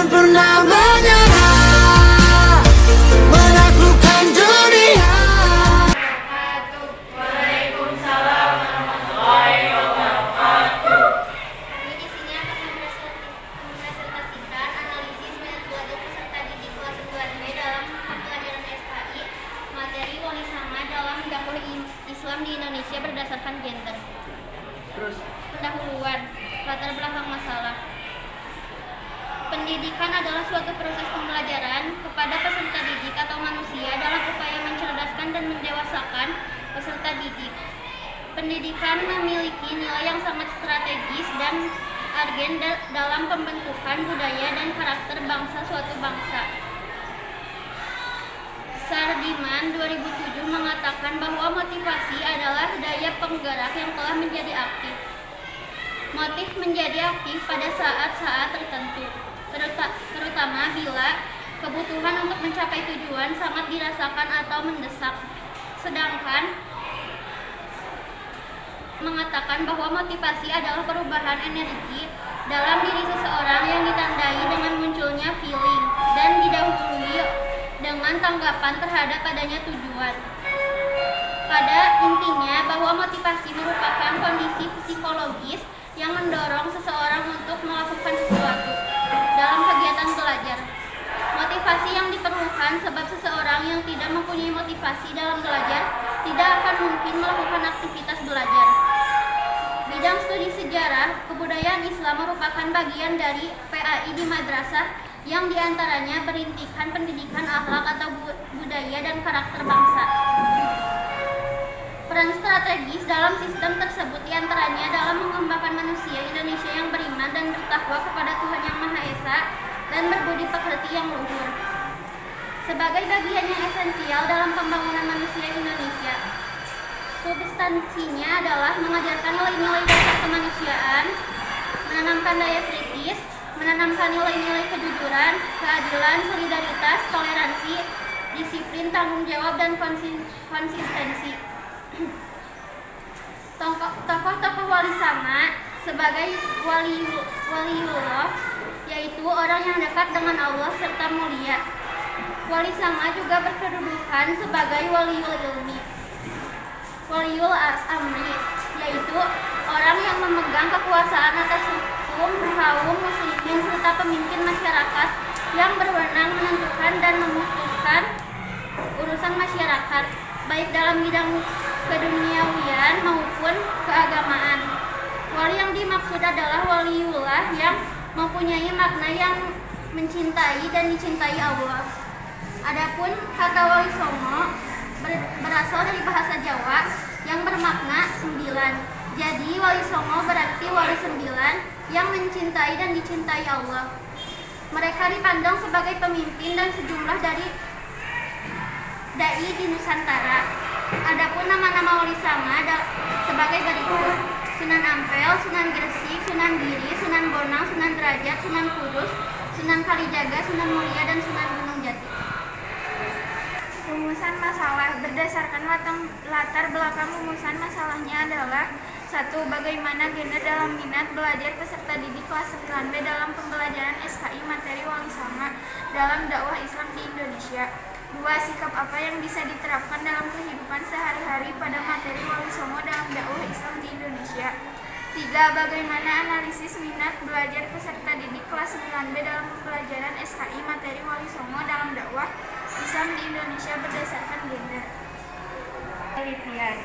Jangan pernah menyerah, menaklukkan dunia. Waalaikumsalam warahmatullahi wabarakatuh. Ini di sini akan mempresentasikan analisis metode peserta didik kelas 9B dalam pembelajaran SKI materi wali sama dalam dakwah Islam di Indonesia berdasarkan gender. Pendahuluan, latar belakang masalah. Pendidikan adalah suatu proses pembelajaran kepada peserta didik atau manusia dalam upaya mencerdaskan dan mendewasakan peserta didik. Pendidikan memiliki nilai yang sangat strategis dan agen dalam pembentukan budaya dan karakter bangsa suatu bangsa. Sardiman 2007 mengatakan bahwa motivasi adalah daya penggerak yang telah menjadi aktif. Motif menjadi aktif pada saat-saat tertentu, terutama bila kebutuhan untuk mencapai tujuan sangat dirasakan atau mendesak. Sedangkan mengatakan bahwa motivasi adalah perubahan energi dalam diri seseorang yang ditandai dengan munculnya feeling dan didahului dengan tanggapan terhadap adanya tujuan. Pada intinya bahwa motivasi merupakan kondisi psikologis yang mendorong seseorang untuk melakukan sesuatu dalam kegiatan belajar. Motivasi yang diperlukan sebab seseorang yang tidak mempunyai motivasi dalam belajar tidak akan mungkin melakukan aktivitas belajar. Bidang studi sejarah, kebudayaan Islam merupakan bagian dari PAI di madrasah yang diantaranya berintikan pendidikan akhlak atau budaya dan karakter bangsa. Peran strategis dalam sistem tersebut diantaranya dalam mengembangkan manusia Indonesia yang beriman dan bertakwa kepada Tuhan Yang Maha Esa dan berbudi pekerti yang luhur. Sebagai bagian yang esensial dalam pembangunan manusia Indonesia, substansinya adalah mengajarkan nilai-nilai dasar kemanusiaan, menanamkan daya kritis, menanamkan nilai-nilai kejujuran, keadilan, solidaritas, toleransi, disiplin, tanggung jawab, dan konsistensi. Tokoh-tokoh wali sama sebagai waliullah, yaitu orang yang dekat dengan Allah serta mulia. Wali sama juga berkedudukan sebagai waliul ilmi, waliul amri, yaitu orang yang memegang kekuasaan atas hukum kaum muslimin serta pemimpin masyarakat yang berwenang menentukan dan memutuskan urusan masyarakat, baik dalam bidang keduniawian maupun keagamaan. Wali yang dimaksud adalah waliullah yang mempunyai makna yang mencintai dan dicintai Allah. Adapun kata wali songo berasal dari bahasa Jawa yang bermakna 9. Jadi wali songo berarti wali 9 yang mencintai dan dicintai Allah. Mereka dipandang sebagai pemimpin dan sejumlah dari dai di Nusantara. Adapun nama-nama wali sama sebagai berikut: Sunan Ampel, Sunan Gresik, Sunan Giri, Sunan Bonang, Sunan Derajat, Sunan Kudus, Sunan Kalijaga, Sunan Muria, dan Sunan Gunung Jati. Rumusan masalah berdasarkan latar belakang rumusan masalahnya adalah: 1. Bagaimana gender dalam minat belajar peserta didik kelas 9B dalam pembelajaran SKI materi wali sama dalam dakwah Islam di Indonesia. 2. Sikap apa yang bisa diterapkan dalam kehidupan sehari-hari pada materi wali songo dalam dakwah Islam di Indonesia. 3. Bagaimana analisis minat belajar peserta didik kelas 9B dalam pembelajaran SKI materi wali songo dalam dakwah Islam di Indonesia berdasarkan gender. Penelitian.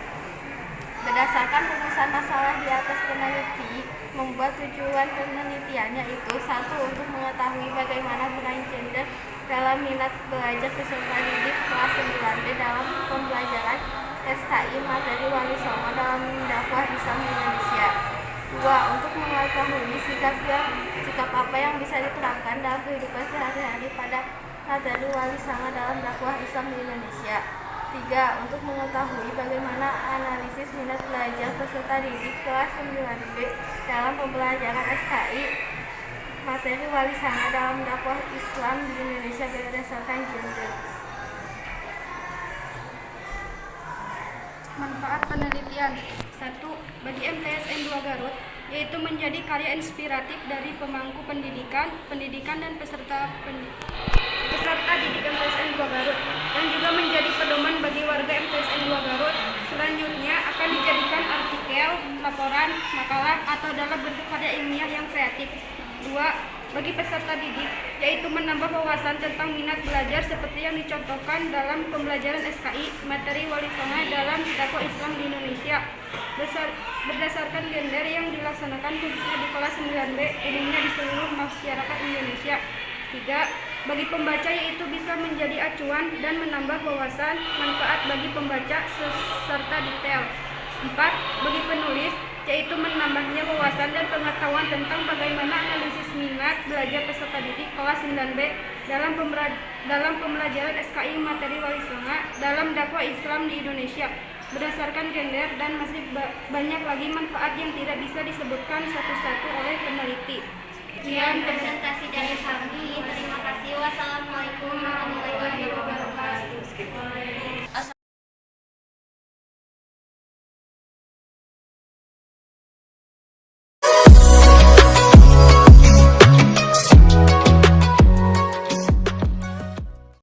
Berdasarkan rumusan masalah di atas, peneliti membuat tujuan penelitiannya itu: 1. Untuk mengetahui bagaimana peran gender dalam minat belajar peserta didik kelas 9B dalam pembelajaran SKI materi wali songo dalam dakwah Islam di Indonesia. 2. Untuk mengetahui sikap apa yang bisa diterapkan dalam kehidupan sehari-hari pada materi wali songo dalam dakwah Islam di Indonesia. 3. Untuk mengetahui bagaimana analisis minat belajar peserta didik kelas 9B dalam pembelajaran SKI materi wali songo dalam dakwah Islam di Indonesia berdasarkan gender. Manfaat penelitian. 1. Bagi MTSN 2 Garut, yaitu menjadi karya inspiratif dari pemangku pendidikan dan peserta didik MTSN 2 Garut, dan juga menjadi pedoman bagi warga MTSN 2 Garut. Selanjutnya akan dijadikan artikel, laporan, makalah, atau dalam bentuk karya ilmiah yang kreatif. 2. Bagi peserta didik, yaitu menambah wawasan tentang minat belajar seperti yang dicontohkan dalam pembelajaran SKI materi Wali Songo dalam dakwah Islam di Indonesia berdasarkan gender yang dilaksanakan khususnya di kelas 9B umumnya di seluruh masyarakat Indonesia. 3. Bagi pembaca, yaitu bisa menjadi acuan dan menambah wawasan manfaat bagi pembaca serta detail. 4. Bagi penulis, yaitu menambahnya wawasan dan pengetahuan tentang bagaimana analisis minat belajar peserta didik kelas 9B dalam pembelajaran SKI materi Wali Songo dalam dakwah Islam di Indonesia berdasarkan gender, dan masih banyak lagi manfaat yang tidak bisa disebutkan satu-satu oleh peneliti. Sekian presentasi dari kami. Terima kasih. Wassalamualaikum warahmatullahi wabarakatuh.